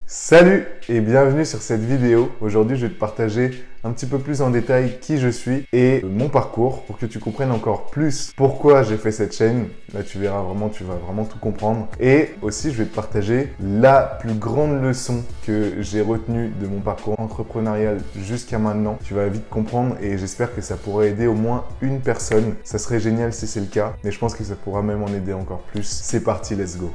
Salut et bienvenue sur cette vidéo. Aujourd'hui, je vais te partager un petit peu plus en détail qui je suis et mon parcours pour que tu comprennes encore plus pourquoi j'ai fait cette chaîne. Là, tu verras vraiment, tu vas vraiment tout comprendre. Et aussi, je vais te partager la plus grande leçon que j'ai retenue de mon parcours entrepreneurial jusqu'à maintenant. Tu vas vite comprendre et j'espère que ça pourrait aider au moins une personne. Ça serait génial si c'est le cas, mais je pense que ça pourra même en aider encore plus. C'est parti, let's go!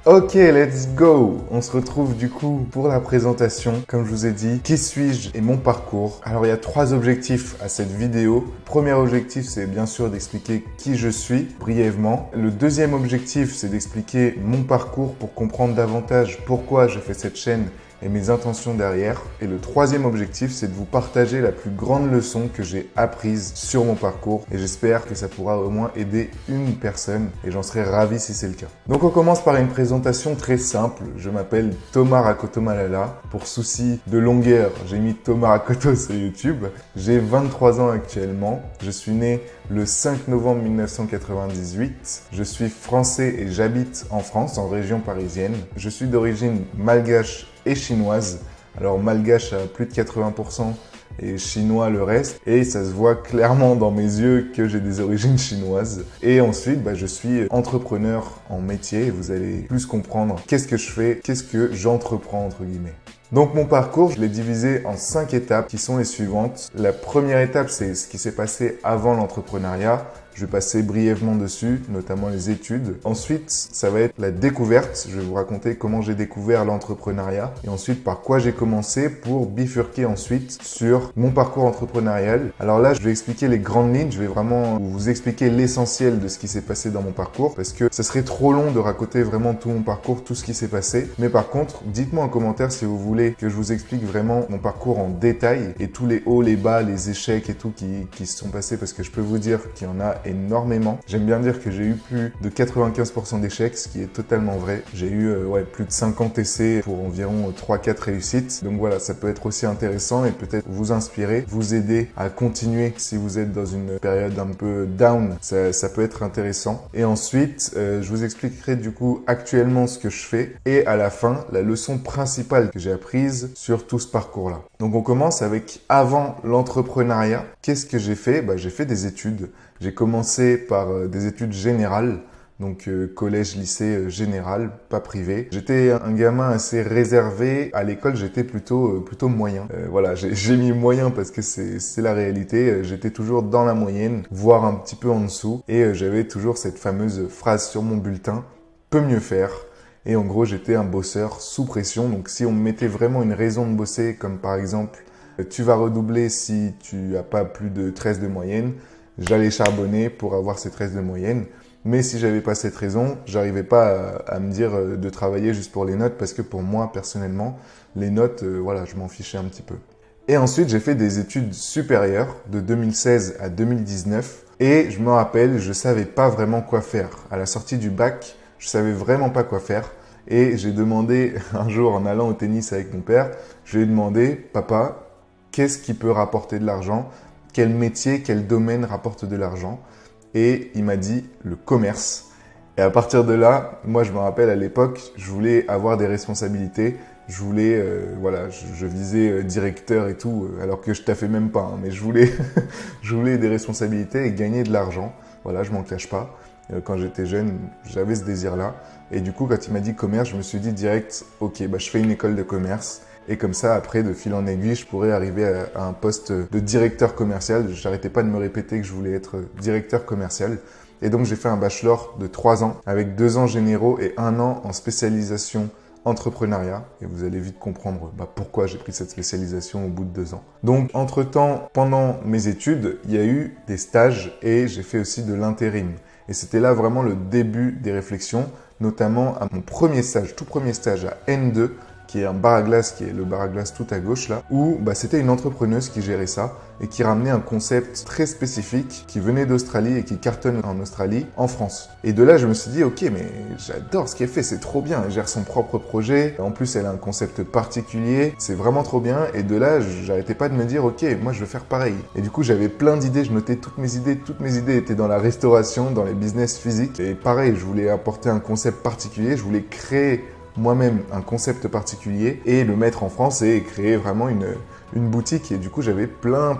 Ok, let's go! On se retrouve du coup pour la présentation. Comme je vous ai dit, qui suis-je et mon parcours. Alors, il y a 3 objectifs à cette vidéo. Le premier objectif, c'est bien sûr d'expliquer qui je suis brièvement. Le deuxième objectif, c'est d'expliquer mon parcours pour comprendre davantage pourquoi je fais cette chaîne et mes intentions derrière. Et le troisième objectif, c'est de vous partager la plus grande leçon que j'ai apprise sur mon parcours. Et j'espère que ça pourra au moins aider une personne. Et j'en serais ravi si c'est le cas. Donc on commence par une présentation très simple. Je m'appelle Thomas Rakoto Malala. Pour souci de longueur, j'ai mis Thomas Rakoto sur YouTube. J'ai 23 ans actuellement. Je suis né le 5 novembre 1998. Je suis français et j'habite en France, en région parisienne. Je suis d'origine malgache et chinoise. Alors malgache à plus de 80% et chinois le reste. Et ça se voit clairement dans mes yeux que j'ai des origines chinoises. Et ensuite, je suis entrepreneur en métier. Et vous allez plus comprendre qu'est-ce que je fais, qu'est-ce que j'entreprends entre guillemets. Donc mon parcours, je l'ai divisé en 5 étapes qui sont les suivantes. La première étape, c'est ce qui s'est passé avant l'entrepreneuriat. Je vais passer brièvement dessus, notamment les études. Ensuite, ça va être la découverte. Je vais vous raconter comment j'ai découvert l'entrepreneuriat et ensuite par quoi j'ai commencé pour bifurquer ensuite sur mon parcours entrepreneurial. Alors là, je vais expliquer les grandes lignes. Je vais vraiment vous expliquer l'essentiel de ce qui s'est passé dans mon parcours parce que ça serait trop long de raconter vraiment tout mon parcours, tout ce qui s'est passé. Mais par contre, dites-moi en commentaire si vous voulez que je vous explique vraiment mon parcours en détail et tous les hauts, les bas, les échecs et tout qui se sont passés parce que je peux vous dire qu'il y en a énormément. J'aime bien dire que j'ai eu plus de 95% d'échecs, ce qui est totalement vrai. J'ai eu plus de 50 essais pour environ 3-4 réussites. Donc voilà, ça peut être aussi intéressant et peut-être vous inspirer, vous aider à continuer si vous êtes dans une période un peu down. Ça peut être intéressant. Et ensuite, je vous expliquerai du coup actuellement ce que je fais et à la fin, la leçon principale que j'ai apprise sur tout ce parcours-là. Donc on commence avec avant l'entrepreneuriat. Qu'est-ce que j'ai fait? J'ai fait des études. J'ai commencé par des études générales, donc collège, lycée général, pas privé. J'étais un gamin assez réservé. À l'école, j'étais plutôt moyen. Voilà, j'ai mis moyen parce que c'est la réalité. J'étais toujours dans la moyenne, voire un petit peu en dessous. Et j'avais toujours cette fameuse phrase sur mon bulletin, peut mieux faire. Et en gros, j'étais un bosseur sous pression. Donc si on me mettait vraiment une raison de bosser, comme par exemple, tu vas redoubler si tu n'as pas plus de 13 de moyenne, j'allais charbonner pour avoir ces 13 de moyenne. Mais si j'avais pas cette raison, j'arrivais pas à me dire de travailler juste pour les notes parce que pour moi, personnellement, les notes, je m'en fichais un petit peu. Et ensuite, j'ai fait des études supérieures de 2016 à 2019 et je me rappelle, je savais pas vraiment quoi faire. À la sortie du bac, je savais vraiment pas quoi faire et j'ai demandé un jour en allant au tennis avec mon père, je lui ai demandé, papa, qu'est-ce qui peut rapporter de l'argent ? Quel métier, quel domaine rapporte de l'argent? Et il m'a dit le commerce. Et à partir de là, moi je me rappelle à l'époque, je voulais avoir des responsabilités. Je voulais, je visais directeur et tout, alors que je taffais même pas. Mais je voulais, je voulais des responsabilités et gagner de l'argent. Voilà, je m'en cache pas. Quand j'étais jeune, j'avais ce désir-là. Et du coup, quand il m'a dit commerce, je me suis dit direct, ok, je fais une école de commerce. Et comme ça, après, de fil en aiguille, je pourrais arriver à un poste de directeur commercial. Je n'arrêtais pas de me répéter que je voulais être directeur commercial. Et donc, j'ai fait un bachelor de 3 ans avec 2 ans généraux et 1 an en spécialisation entrepreneuriat. Et vous allez vite comprendre pourquoi j'ai pris cette spécialisation au bout de 2 ans. Donc, entre-temps, pendant mes études, il y a eu des stages et j'ai fait aussi de l'intérim. Et c'était là vraiment le début des réflexions, notamment à mon premier stage, tout premier stage à N2, qui est un bar à glace, qui est le bar à glace tout à gauche là, où c'était une entrepreneuse qui gérait ça et qui ramenait un concept très spécifique qui venait d'Australie et qui cartonne en Australie, en France. Et de là, je me suis dit, ok, mais j'adore ce qu'elle fait, c'est trop bien. Elle gère son propre projet. En plus, elle a un concept particulier. C'est vraiment trop bien. Et de là, j'arrêtais pas de me dire, ok, moi, je veux faire pareil. Et du coup, j'avais plein d'idées. Je notais toutes mes idées. Toutes mes idées étaient dans la restauration, dans les business physiques. Et pareil, je voulais apporter un concept particulier. Je voulais créer moi-même un concept particulier et le mettre en France et créer vraiment une boutique. Et du coup, j'avais plein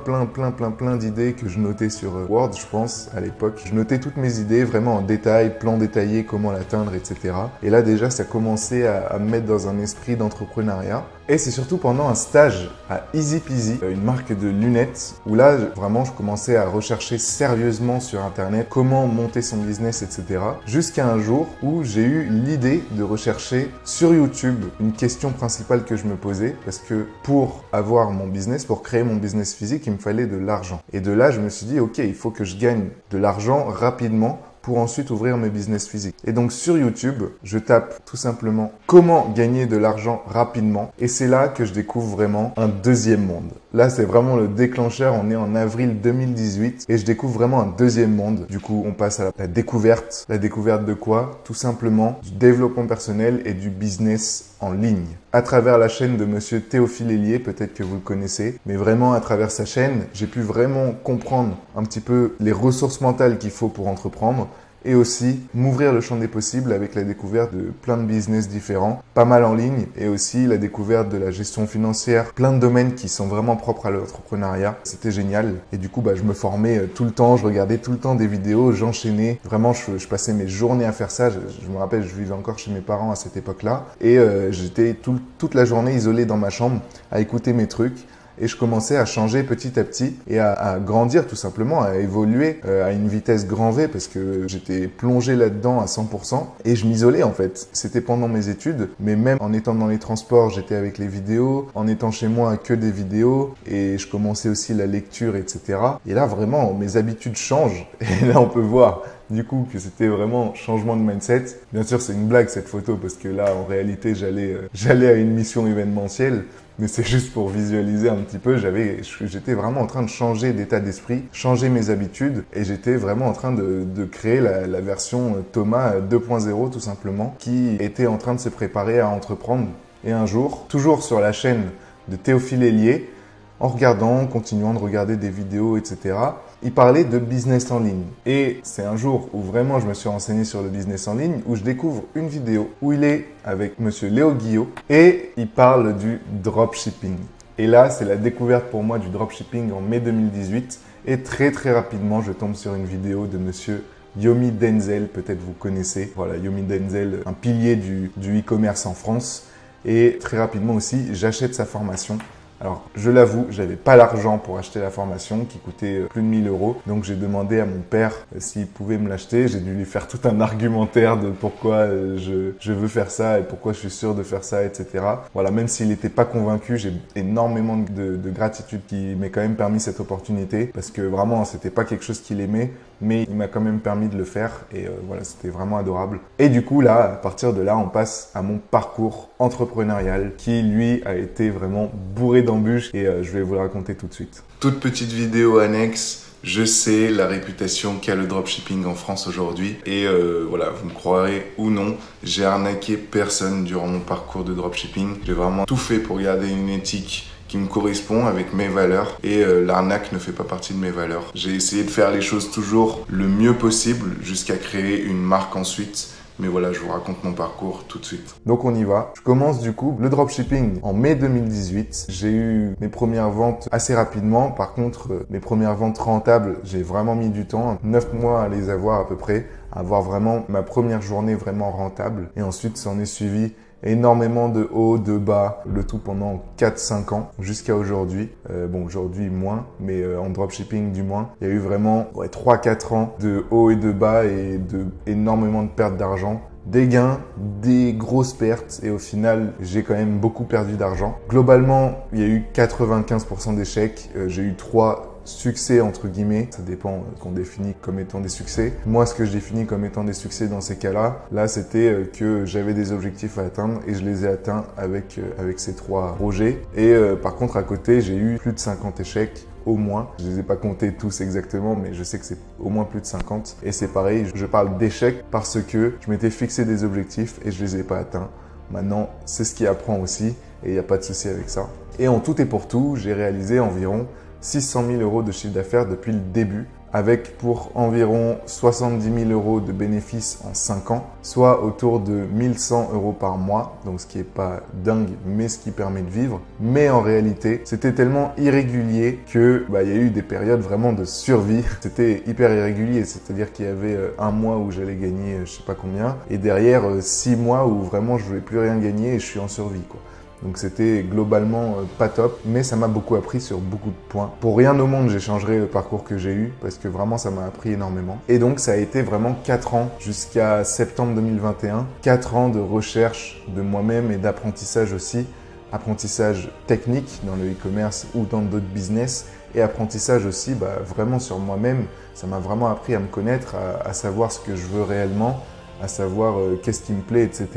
d'idées que je notais sur Word, je pense, à l'époque. Je notais toutes mes idées vraiment en détail, plan détaillé, comment l'atteindre, etc. Et là, déjà, ça commençait à me mettre dans un esprit d'entrepreneuriat. Et c'est surtout pendant un stage à Easy Peasy, une marque de lunettes, où là, vraiment, je commençais à rechercher sérieusement sur Internet comment monter son business, etc. Jusqu'à un jour où j'ai eu l'idée de rechercher sur YouTube une question principale que je me posais, parce que pour avoir mon business, pour créer mon business physique, il me fallait de l'argent. Et de là, je me suis dit, ok, il faut que je gagne de l'argent rapidement pour ensuite ouvrir mes business physiques. Et donc sur YouTube, je tape tout simplement comment gagner de l'argent rapidement. Et c'est là que je découvre vraiment un deuxième monde. Là, c'est vraiment le déclencheur. On est en avril 2018 et je découvre vraiment un deuxième monde. Du coup, on passe à la découverte. La découverte de quoi? Tout simplement du développement personnel et du business en ligne. À travers la chaîne de Monsieur Théophile Hélier, peut-être que vous le connaissez, mais vraiment à travers sa chaîne, j'ai pu vraiment comprendre un petit peu les ressources mentales qu'il faut pour entreprendre et aussi m'ouvrir le champ des possibles avec la découverte de plein de business différents, pas mal en ligne et aussi la découverte de la gestion financière, plein de domaines qui sont vraiment propres à l'entrepreneuriat. C'était génial et du coup, je me formais tout le temps, je regardais tout le temps des vidéos, j'enchaînais. Vraiment, je passais mes journées à faire ça. Je me rappelle, je vivais encore chez mes parents à cette époque-là et j'étais toute la journée isolé dans ma chambre à écouter mes trucs. Et je commençais à changer petit à petit et à grandir tout simplement, à évoluer à une vitesse grand V parce que j'étais plongé là-dedans à 100% et je m'isolais en fait. C'était pendant mes études, mais même en étant dans les transports, j'étais avec les vidéos, en étant chez moi que des vidéos et je commençais aussi la lecture, etc. Et là vraiment, mes habitudes changent et là on peut voir du coup que c'était vraiment changement de mindset. Bien sûr, c'est une blague cette photo parce que là en réalité, j'allais à une mission événementielle. Mais c'est juste pour visualiser un petit peu, j'étais vraiment en train de changer d'état d'esprit, changer mes habitudes et j'étais vraiment en train de créer la version Thomas 2.0 tout simplement qui était en train de se préparer à entreprendre. Et un jour, toujours sur la chaîne de Théophile Hélier, en continuant de regarder des vidéos, etc., il parlait de business en ligne. Et c'est un jour où vraiment je me suis renseigné sur le business en ligne, où je découvre une vidéo où il est avec Monsieur Léo Guillot et il parle du dropshipping. Et là, c'est la découverte pour moi du dropshipping en mai 2018. Et très rapidement, je tombe sur une vidéo de Monsieur Yomi Denzel, peut-être vous connaissez. Voilà, Yomi Denzel, un pilier du e-commerce en France. Et très rapidement aussi, j'achète sa formation. Alors, je l'avoue, j'avais pas l'argent pour acheter la formation qui coûtait plus de 1000 €. Donc, j'ai demandé à mon père s'il pouvait me l'acheter. J'ai dû lui faire tout un argumentaire de pourquoi je veux faire ça et pourquoi je suis sûr de faire ça, etc. Voilà, même s'il n'était pas convaincu, j'ai énormément de gratitude qui m'ait quand même permis cette opportunité parce que vraiment, c'était pas quelque chose qu'il aimait, mais il m'a quand même permis de le faire et voilà, c'était vraiment adorable. Et du coup, là, à partir de là, on passe à mon parcours entrepreneurial qui, lui, a été vraiment bourré d'embûches et je vais vous le raconter tout de suite. Toute petite vidéo annexe. Je sais la réputation qu'a le dropshipping en France aujourd'hui et voilà, vous me croirez ou non, j'ai arnaqué personne durant mon parcours de dropshipping. J'ai vraiment tout fait pour garder une éthique qui me correspond avec mes valeurs et l'arnaque ne fait pas partie de mes valeurs. J'ai essayé de faire les choses toujours le mieux possible jusqu'à créer une marque ensuite. Mais voilà, je vous raconte mon parcours tout de suite. Donc on y va. Je commence du coup le dropshipping en mai 2018. J'ai eu mes premières ventes assez rapidement. Par contre, mes premières ventes rentables, j'ai vraiment mis du temps. 9 mois à les avoir à peu près. À avoir vraiment ma première journée vraiment rentable. Et ensuite, s'en est suivi énormément de hauts, de bas, le tout pendant 4-5 ans jusqu'à aujourd'hui. Bon, aujourd'hui moins, mais en dropshipping du moins. Il y a eu vraiment 3-4 ans de hauts et de bas et énormément de pertes d'argent. Des gains, des grosses pertes et au final, j'ai quand même beaucoup perdu d'argent. Globalement, il y a eu 95% d'échecs. J'ai eu 3 succès entre guillemets, ça dépend qu'on définit comme étant des succès. Moi, ce que je définis comme étant des succès dans ces cas-là, c'était que j'avais des objectifs à atteindre et je les ai atteints avec ces 3 projets. Et par contre, à côté, j'ai eu plus de 50 échecs au moins. Je les ai pas comptés tous exactement, mais je sais que c'est au moins plus de 50. Et c'est pareil, je parle d'échecs parce que je m'étais fixé des objectifs et je les ai pas atteints. Maintenant, c'est ce qui apprend aussi et il n'y a pas de souci avec ça. Et en tout et pour tout, j'ai réalisé environ 600 000 € de chiffre d'affaires depuis le début avec pour environ 70 000 euros de bénéfices en 5 ans, soit autour de 1100 euros par mois, donc ce qui n'est pas dingue, mais ce qui permet de vivre. Mais en réalité, c'était tellement irrégulier que il y a eu des périodes vraiment de survie. C'était hyper irrégulier, c'est-à-dire qu'il y avait un mois où j'allais gagner je sais pas combien, et derrière 6 mois où vraiment je ne voulais plus rien gagner et je suis en survie, quoi. Donc c'était globalement pas top, mais ça m'a beaucoup appris sur beaucoup de points. Pour rien au monde, j'échangerai le parcours que j'ai eu parce que vraiment ça m'a appris énormément. Et donc ça a été vraiment 4 ans jusqu'à septembre 2021. 4 ans de recherche de moi-même et d'apprentissage aussi. Apprentissage technique dans le e-commerce ou dans d'autres business et apprentissage aussi vraiment sur moi-même. Ça m'a vraiment appris à me connaître, à savoir ce que je veux réellement, à savoir qu'est-ce qui me plaît, etc.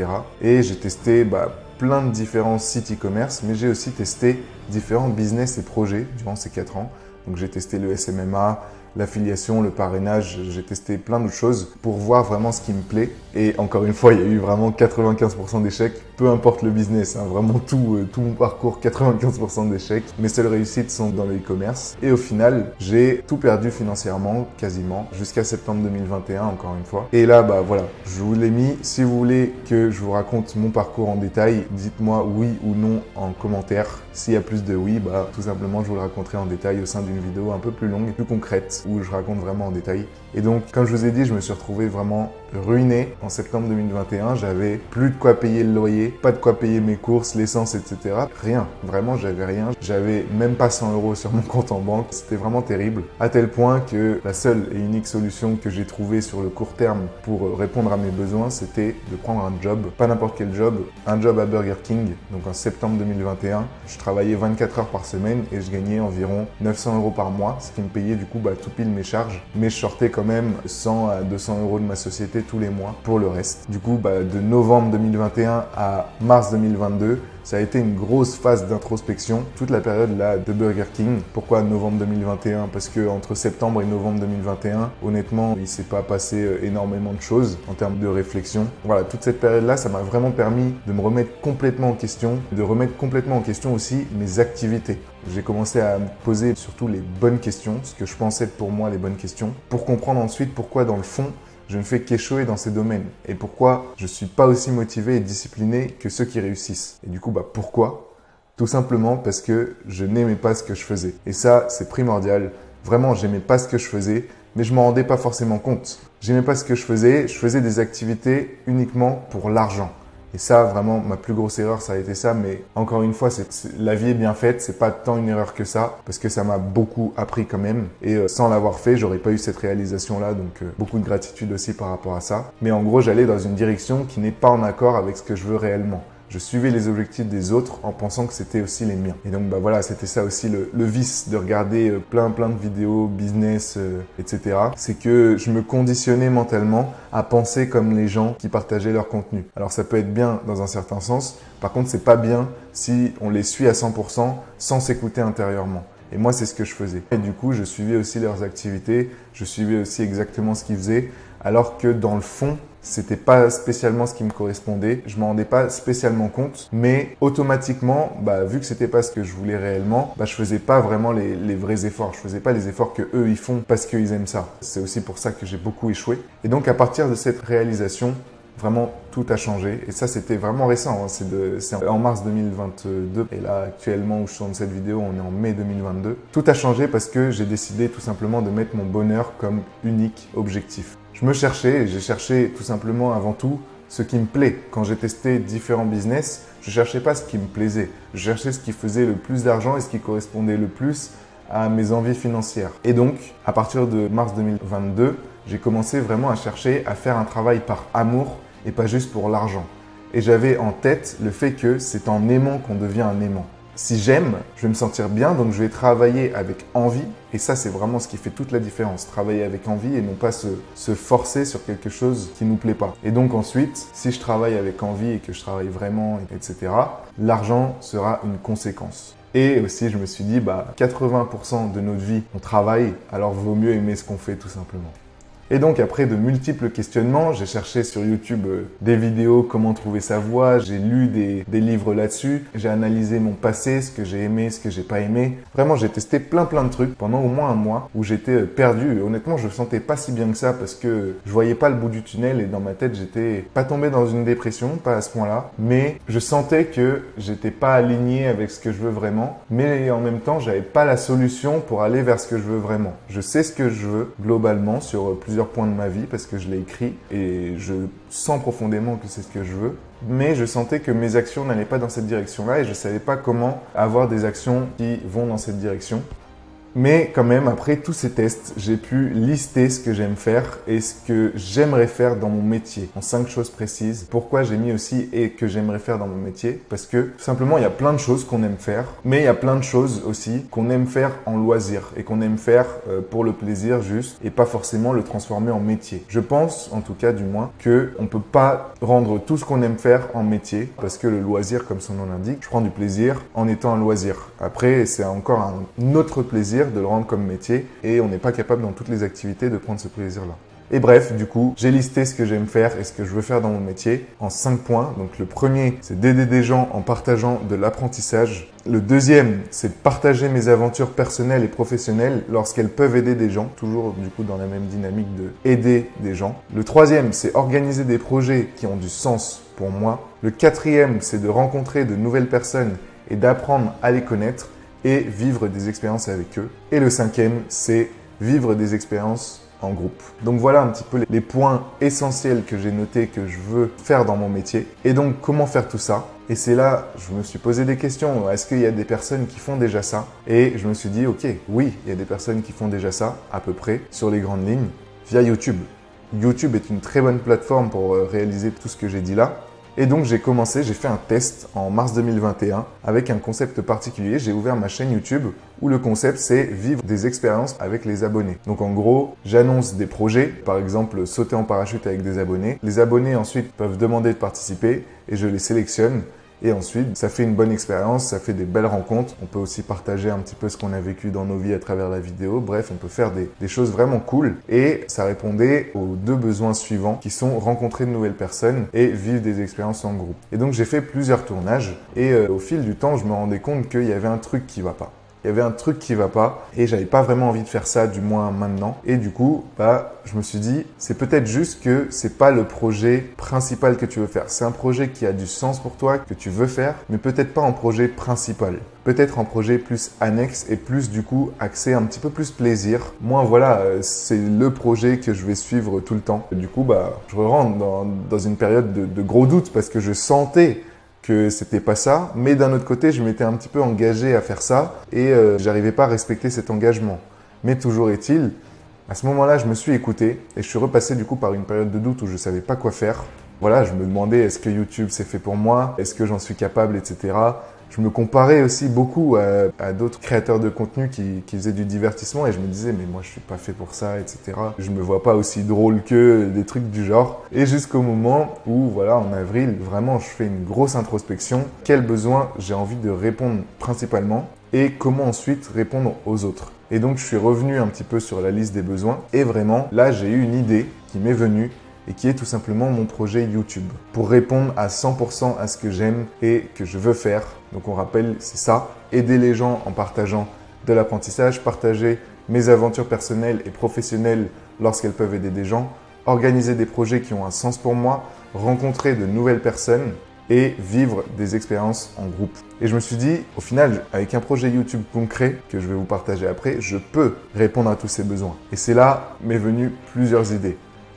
Et j'ai testé plein de différents sites e-commerce, mais j'ai aussi testé différents business et projets durant ces 4 ans. Donc j'ai testé le SMMA, l'affiliation, le parrainage, j'ai testé plein d'autres choses pour voir vraiment ce qui me plaît. Et encore une fois, il y a eu vraiment 95% d'échecs, peu importe le business, hein, vraiment tout mon parcours, 95% d'échecs. Mes seules réussites sont dans le e-commerce. Et au final, j'ai tout perdu financièrement, quasiment, jusqu'à septembre 2021, encore une fois. Et là, voilà, je vous l'ai mis. Si vous voulez que je vous raconte mon parcours en détail, dites-moi oui ou non en commentaire. S'il y a plus de oui, tout simplement, je vous le raconterai en détail au sein d'une vidéo un peu plus longue, plus concrète, où je raconte vraiment en détail. Et donc, comme je vous ai dit, je me suis retrouvé vraiment ruiné en septembre 2021. J'avais plus de quoi payer le loyer, pas de quoi payer mes courses, l'essence, etc. Rien. Vraiment, j'avais rien. J'avais même pas 100 euros sur mon compte en banque. C'était vraiment terrible. À tel point que la seule et unique solution que j'ai trouvée sur le court terme pour répondre à mes besoins, c'était de prendre un job. Pas n'importe quel job. Un job à Burger King. Donc en septembre 2021, je travaillais 24 heures par semaine et je gagnais environ 900 euros par mois, ce qui me payait du coup tout pile mes charges. Mais je sortais quand même 100 à 200 euros de ma société tous les mois pour le reste. Du coup, de novembre 2021 à mars 2022, ça a été une grosse phase d'introspection, toute la période là de Burger King. Pourquoi novembre 2021? Parce que entre septembre et novembre 2021, honnêtement, il s'est pas passé énormément de choses en termes de réflexion. Voilà, toute cette période-là, ça m'a vraiment permis de me remettre complètement en question, de remettre complètement en question aussi mes activités. J'ai commencé à me poser surtout les bonnes questions, ce que je pensais être pour moi les bonnes questions, pour comprendre ensuite pourquoi dans le fond, je ne fais qu'échouer dans ces domaines et pourquoi je ne suis pas aussi motivé et discipliné que ceux qui réussissent. Et du coup, pourquoi? Tout simplement parce que je n'aimais pas ce que je faisais. Et ça, c'est primordial. Vraiment, j'aimais pas ce que je faisais, mais je m'en rendais pas forcément compte. J'aimais pas ce que je faisais des activités uniquement pour l'argent. Et ça, vraiment, ma plus grosse erreur, ça a été ça. Mais encore une fois, la vie est bien faite. C'est pas tant une erreur que ça, parce que ça m'a beaucoup appris quand même. Et sans l'avoir fait, j'aurais pas eu cette réalisation-là. Donc, beaucoup de gratitude aussi par rapport à ça. Mais en gros, j'allais dans une direction qui n'est pas en accord avec ce que je veux réellement. Je suivais les objectifs des autres en pensant que c'était aussi les miens. Et donc, voilà, c'était ça aussi le vice de regarder plein de vidéos, business, etc. C'est que je me conditionnais mentalement à penser comme les gens qui partageaient leur contenu. Alors, ça peut être bien dans un certain sens. Par contre, c'est pas bien si on les suit à 100% sans s'écouter intérieurement. Et moi, c'est ce que je faisais. Et du coup, je suivais aussi leurs activités. Je suivais aussi exactement ce qu'ils faisaient. Alors que dans le fond, c'était pas spécialement ce qui me correspondait. Je m'en rendais pas spécialement compte, mais automatiquement, vu que c'était pas ce que je voulais réellement, je faisais pas vraiment les vrais efforts. Je faisais pas les efforts que eux ils font parce qu'ils aiment ça. C'est aussi pour ça que j'ai beaucoup échoué. Et donc à partir de cette réalisation, vraiment tout a changé. Et ça, c'était vraiment récent. C'est en mars 2022. Et là, actuellement où je tourne cette vidéo, on est en mai 2022. Tout a changé parce que j'ai décidé tout simplement de mettre mon bonheur comme unique objectif. Je me cherchais et j'ai cherché tout simplement avant tout ce qui me plaît. Quand j'ai testé différents business, je cherchais pas ce qui me plaisait. Je cherchais ce qui faisait le plus d'argent et ce qui correspondait le plus à mes envies financières. Et donc, à partir de mars 2022, j'ai commencé vraiment à chercher à faire un travail par amour et pas juste pour l'argent. Et j'avais en tête le fait que c'est en aimant qu'on devient un aimant. Si j'aime, je vais me sentir bien, donc je vais travailler avec envie. Et ça, c'est vraiment ce qui fait toute la différence. Travailler avec envie et non pas se forcer sur quelque chose qui ne nous plaît pas. Et donc ensuite, si je travaille avec envie et que je travaille vraiment, etc., l'argent sera une conséquence. Et aussi, je me suis dit, 80% de notre vie, on travaille, alors vaut mieux aimer ce qu'on fait tout simplement. Et donc après de multiples questionnements, j'ai cherché sur YouTube des vidéos, comment trouver sa voie, j'ai lu des livres là-dessus, j'ai analysé mon passé, ce que j'ai aimé, ce que j'ai pas aimé. Vraiment, j'ai testé plein de trucs pendant au moins un mois où j'étais perdu. Et honnêtement, je me sentais pas si bien que ça parce que je voyais pas le bout du tunnel et dans ma tête, j'étais pas tombé dans une dépression, pas à ce point-là, mais je sentais que j'étais pas aligné avec ce que je veux vraiment, mais en même temps, j'avais pas la solution pour aller vers ce que je veux vraiment. Je sais ce que je veux globalement sur plusieurs points de ma vie parce que je l'ai écrit et je sens profondément que c'est ce que je veux. Mais je sentais que mes actions n'allaient pas dans cette direction-là et je savais pas comment avoir des actions qui vont dans cette direction. Mais quand même, après tous ces tests, j'ai pu lister ce que j'aime faire et ce que j'aimerais faire dans mon métier en 5 choses précises. Pourquoi j'ai mis aussi et que j'aimerais faire dans mon métier? Parce que tout simplement, il y a plein de choses qu'on aime faire, mais il y a plein de choses aussi qu'on aime faire en loisir et qu'on aime faire pour le plaisir juste et pas forcément le transformer en métier. Je pense, en tout cas du moins, qu'on peut pas rendre tout ce qu'on aime faire en métier parce que le loisir, comme son nom l'indique, je prends du plaisir en étant un loisir. Après, c'est encore un autre plaisir de le rendre comme métier et on n'est pas capable dans toutes les activités de prendre ce plaisir-là. Et bref, du coup, j'ai listé ce que j'aime faire et ce que je veux faire dans mon métier en 5 points. Donc le premier, c'est d'aider des gens en partageant de l'apprentissage. Le deuxième, c'est de partager mes aventures personnelles et professionnelles lorsqu'elles peuvent aider des gens, toujours du coup dans la même dynamique de aider des gens. Le troisième, c'est organiser des projets qui ont du sens pour moi. Le quatrième, c'est de rencontrer de nouvelles personnes et d'apprendre à les connaître et vivre des expériences avec eux. Et le cinquième, c'est vivre des expériences en groupe. Donc voilà un petit peu les points essentiels que j'ai notés que je veux faire dans mon métier. Et donc comment faire tout ça? Et c'est là, je me suis posé des questions. Est-ce qu'il y a des personnes qui font déjà ça? Et je me suis dit, ok, oui, il y a des personnes qui font déjà ça, à peu près, sur les grandes lignes, via YouTube. YouTube est une très bonne plateforme pour réaliser tout ce que j'ai dit là. Et donc j'ai fait un test en mars 2021 avec un concept particulier. J'ai ouvert ma chaîne YouTube où le concept c'est vivre des expériences avec les abonnés. Donc en gros, j'annonce des projets, par exemple sauter en parachute avec des abonnés. Les abonnés ensuite peuvent demander de participer et je les sélectionne. Et ensuite, ça fait une bonne expérience, ça fait des belles rencontres. On peut aussi partager un petit peu ce qu'on a vécu dans nos vies à travers la vidéo. Bref, on peut faire des choses vraiment cool. Et ça répondait aux 2 besoins suivants qui sont rencontrer de nouvelles personnes et vivre des expériences en groupe. Et donc, j'ai fait plusieurs tournages et au fil du temps, je me rendais compte qu'il y avait un truc qui va pas. Il y avait un truc qui va pas et j'avais pas vraiment envie de faire ça, du moins maintenant. Et du coup, je me suis dit, c'est peut-être juste que c'est pas le projet principal que tu veux faire. C'est un projet qui a du sens pour toi, que tu veux faire, mais peut-être pas en projet principal. Peut-être en projet plus annexe et plus du coup axé un petit peu plus plaisir. Moi, voilà, c'est le projet que je vais suivre tout le temps. Et du coup, je rentre dans une période de gros doutes parce que je sentais que c'était pas ça, mais d'un autre côté, je m'étais un petit peu engagé à faire ça et j'arrivais pas à respecter cet engagement. Mais toujours est-il, à ce moment-là, je me suis écouté et je suis repassé du coup par une période de doute où je savais pas quoi faire. Voilà, je me demandais est-ce que YouTube c'est fait pour moi, est-ce que j'en suis capable, etc. Je me comparais aussi beaucoup à d'autres créateurs de contenu qui faisaient du divertissement et je me disais mais moi je suis pas fait pour ça, etc. Je me vois pas aussi drôle que des trucs du genre. Et jusqu'au moment où voilà en avril vraiment je fais une grosse introspection. Quels besoins j'ai envie de répondre principalement et comment ensuite répondre aux autres. Et donc je suis revenu un petit peu sur la liste des besoins et vraiment là j'ai eu une idée qui m'est venue et qui est tout simplement mon projet YouTube pour répondre à 100% à ce que j'aime et que je veux faire. Donc on rappelle, c'est ça, aider les gens en partageant de l'apprentissage, partager mes aventures personnelles et professionnelles lorsqu'elles peuvent aider des gens, organiser des projets qui ont un sens pour moi, rencontrer de nouvelles personnes et vivre des expériences en groupe. Et je me suis dit, au final, avec un projet YouTube concret que je vais vous partager après, je peux répondre à tous ces besoins. Et c'est là m'est venu plusieurs idées.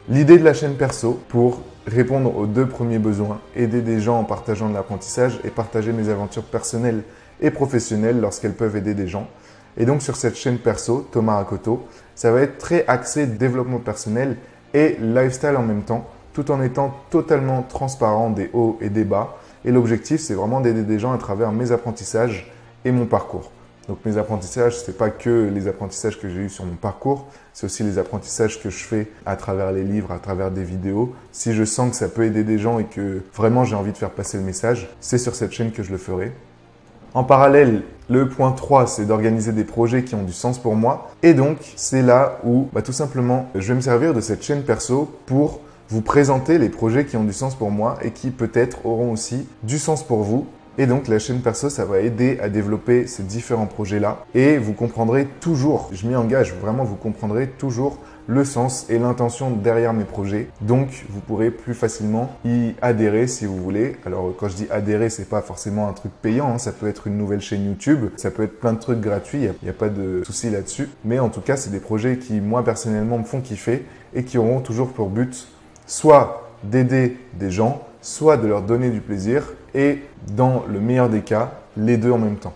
L'idée de la chaîne perso pour répondre aux 2 premiers besoins, aider des gens en partageant de l'apprentissage et partager mes aventures personnelles et professionnelles lorsqu'elles peuvent aider des gens. Et donc sur cette chaîne perso, Thomas Rakoto, ça va être très axé développement personnel et lifestyle en même temps, tout en étant totalement transparent des hauts et des bas. Et l'objectif, c'est vraiment d'aider des gens à travers mes apprentissages et mon parcours. Donc mes apprentissages, ce n'est pas que les apprentissages que j'ai eus sur mon parcours, c'est aussi les apprentissages que je fais à travers les livres, à travers des vidéos. Si je sens que ça peut aider des gens et que vraiment j'ai envie de faire passer le message, c'est sur cette chaîne que je le ferai. En parallèle, le point 3, c'est d'organiser des projets qui ont du sens pour moi. Et donc, c'est là où, tout simplement, je vais me servir de cette chaîne perso pour vous présenter les projets qui ont du sens pour moi et qui peut-être auront aussi du sens pour vous. Et donc, la chaîne perso, ça va aider à développer ces différents projets-là. Et vous comprendrez toujours, je m'y engage, vraiment, vous comprendrez toujours le sens et l'intention derrière mes projets. Donc, vous pourrez plus facilement y adhérer si vous voulez. Alors, quand je dis adhérer, c'est pas forcément un truc payant, hein. Ça peut être une nouvelle chaîne YouTube, ça peut être plein de trucs gratuits, il n'y a pas de souci là-dessus. Mais en tout cas, c'est des projets qui, moi, personnellement, me font kiffer et qui auront toujours pour but soit d'aider des gens, soit de leur donner du plaisir et, dans le meilleur des cas, les deux en même temps.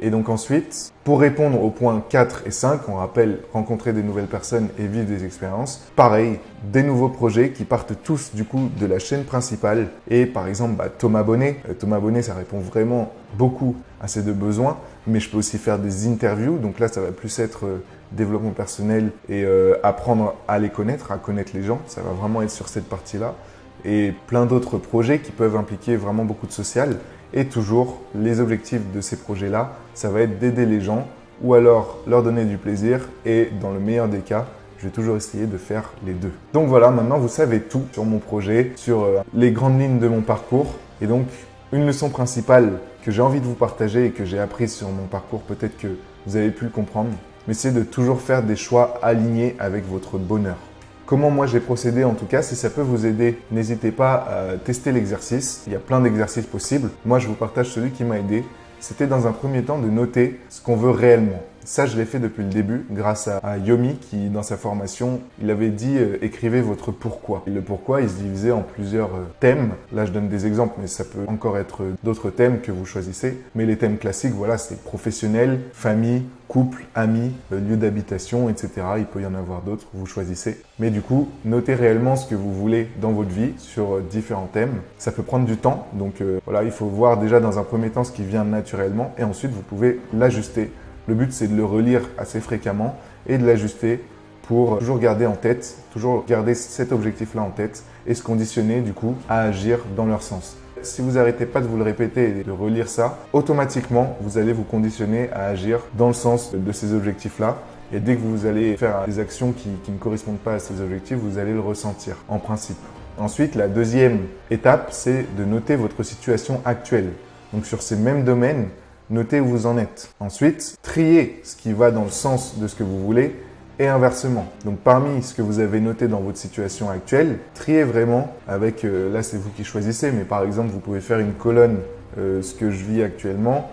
Et donc ensuite, pour répondre aux points 4 et 5, on rappelle rencontrer des nouvelles personnes et vivre des expériences. Pareil, des nouveaux projets qui partent tous du coup de la chaîne principale. Et par exemple, Thomas Bonnet. Thomas Bonnet, ça répond vraiment beaucoup à ces deux besoins. Mais je peux aussi faire des interviews. Donc là, ça va plus être développement personnel et apprendre à les connaître, à connaître les gens. Ça va vraiment être sur cette partie-là. Et plein d'autres projets qui peuvent impliquer vraiment beaucoup de social. Et toujours, les objectifs de ces projets-là, ça va être d'aider les gens ou alors leur donner du plaisir. Et dans le meilleur des cas, je vais toujours essayer de faire les deux. Donc voilà, maintenant vous savez tout sur mon projet, sur les grandes lignes de mon parcours. Et donc, une leçon principale que j'ai envie de vous partager et que j'ai apprise sur mon parcours, peut-être que vous avez pu le comprendre, mais c'est de toujours faire des choix alignés avec votre bonheur. Comment moi j'ai procédé en tout cas, si ça peut vous aider, n'hésitez pas à tester l'exercice. Il y a plein d'exercices possibles. Moi je vous partage celui qui m'a aidé. C'était dans un premier temps de noter ce qu'on veut réellement. Ça, je l'ai fait depuis le début grâce à Yomi qui, dans sa formation, il avait dit écrivez votre pourquoi. Et le pourquoi, il se divisait en plusieurs thèmes. Là, je donne des exemples, mais ça peut encore être d'autres thèmes que vous choisissez. Mais les thèmes classiques, voilà, c'est professionnel, famille, couple, amis, lieu d'habitation, etc. Il peut y en avoir d'autres, vous choisissez. Mais du coup, notez réellement ce que vous voulez dans votre vie sur différents thèmes. Ça peut prendre du temps, donc voilà, il faut voir déjà dans un premier temps ce qui vient naturellement et ensuite vous pouvez l'ajuster. Le but, c'est de le relire assez fréquemment et de l'ajuster pour toujours garder en tête, toujours garder cet objectif-là en tête et se conditionner du coup à agir dans leur sens. Si vous n'arrêtez pas de vous le répéter et de relire ça, automatiquement, vous allez vous conditionner à agir dans le sens de ces objectifs-là. Et dès que vous allez faire des actions qui ne correspondent pas à ces objectifs, vous allez le ressentir en principe. Ensuite, la deuxième étape, c'est de noter votre situation actuelle. Donc sur ces mêmes domaines, notez où vous en êtes. Ensuite, triez ce qui va dans le sens de ce que vous voulez et inversement. Donc parmi ce que vous avez noté dans votre situation actuelle, triez vraiment avec, là c'est vous qui choisissez, mais par exemple vous pouvez faire une colonne ce que je vis actuellement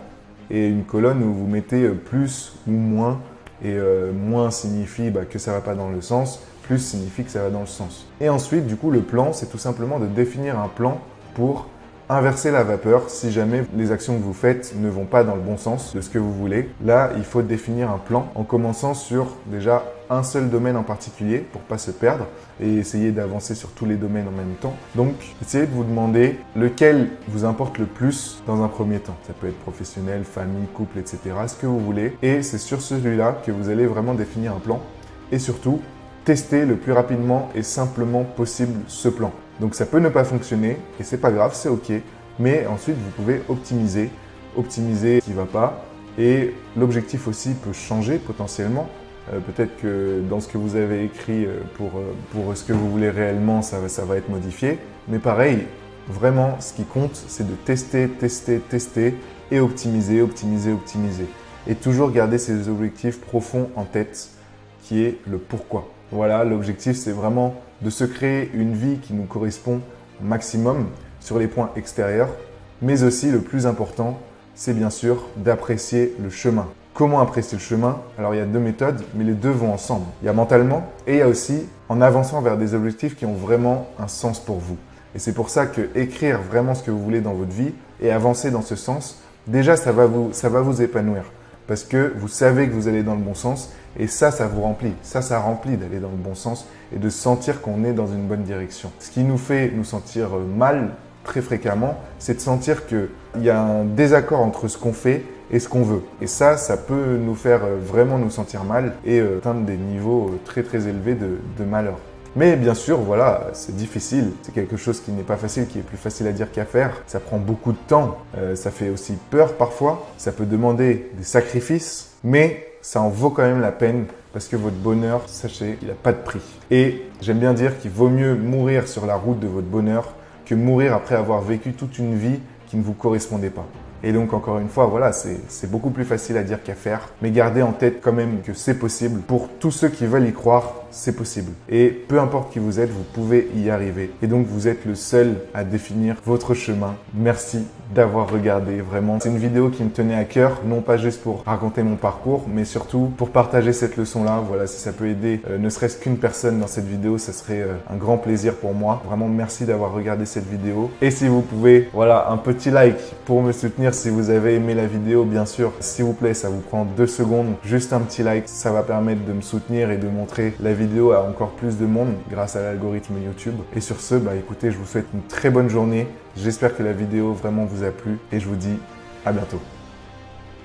et une colonne où vous mettez plus ou moins et moins signifie que ça ne va pas dans le sens, plus signifie que ça va dans le sens. Et ensuite du coup le plan c'est tout simplement de définir un plan pour inverser la vapeur si jamais les actions que vous faites ne vont pas dans le bon sens de ce que vous voulez. Là, il faut définir un plan en commençant sur déjà un seul domaine en particulier pour pas se perdre et essayer d'avancer sur tous les domaines en même temps. Donc, essayez de vous demander lequel vous importe le plus dans un premier temps. Ça peut être professionnel, famille, couple, etc. Ce que vous voulez. Et c'est sur celui-là que vous allez vraiment définir un plan et surtout, tester le plus rapidement et simplement possible ce plan. Donc ça peut ne pas fonctionner et c'est pas grave, c'est ok. Mais ensuite vous pouvez optimiser ce qui va pas et l'objectif aussi peut changer potentiellement. Peut-être que dans ce que vous avez écrit pour ce que vous voulez réellement, ça va être modifié. Mais pareil, vraiment ce qui compte c'est de tester et optimiser. Et toujours garder ces objectifs profonds en tête qui est le pourquoi. Voilà, l'objectif c'est vraiment de se créer une vie qui nous correspond maximum sur les points extérieurs, mais aussi le plus important, c'est bien sûr d'apprécier le chemin. Comment apprécier le chemin? Alors il y a deux méthodes, mais les deux vont ensemble. Il y a mentalement et il y a aussi en avançant vers des objectifs qui ont vraiment un sens pour vous. Et c'est pour ça que écrire vraiment ce que vous voulez dans votre vie et avancer dans ce sens, déjà ça va vous épanouir. Parce que vous savez que vous allez dans le bon sens et ça vous remplit. Ça remplit d'aller dans le bon sens et de sentir qu'on est dans une bonne direction. Ce qui nous fait nous sentir mal très fréquemment, c'est de sentir qu'il y a un désaccord entre ce qu'on fait et ce qu'on veut. Et ça peut nous faire vraiment nous sentir mal et atteindre des niveaux très élevés de malheur. Mais bien sûr, voilà, c'est difficile. C'est quelque chose qui n'est pas facile, qui est plus facile à dire qu'à faire. Ça prend beaucoup de temps. Ça fait aussi peur parfois. Ça peut demander des sacrifices. Mais ça en vaut quand même la peine parce que votre bonheur, sachez, il n'a pas de prix. Et j'aime bien dire qu'il vaut mieux mourir sur la route de votre bonheur que mourir après avoir vécu toute une vie qui ne vous correspondait pas. Et donc, encore une fois, voilà, c'est beaucoup plus facile à dire qu'à faire. Mais gardez en tête quand même que c'est possible. Pour tous ceux qui veulent y croire, c'est possible. Et peu importe qui vous êtes, vous pouvez y arriver. Et donc, vous êtes le seul à définir votre chemin. Merci d'avoir regardé, vraiment. C'est une vidéo qui me tenait à cœur, non pas juste pour raconter mon parcours, mais surtout pour partager cette leçon-là. Voilà, si ça peut aider ne serait-ce qu'une personne dans cette vidéo, ça serait un grand plaisir pour moi. Vraiment, merci d'avoir regardé cette vidéo. Et si vous pouvez, voilà, un petit like pour me soutenir si vous avez aimé la vidéo, bien sûr. S'il vous plaît, ça vous prend 2 secondes. Juste un petit like, ça va permettre de me soutenir et de montrer la vidéo à encore plus de monde grâce à l'algorithme YouTube. Et sur ce, écoutez, je vous souhaite une très bonne journée. J'espère que la vidéo vraiment vous a plu et je vous dis à bientôt.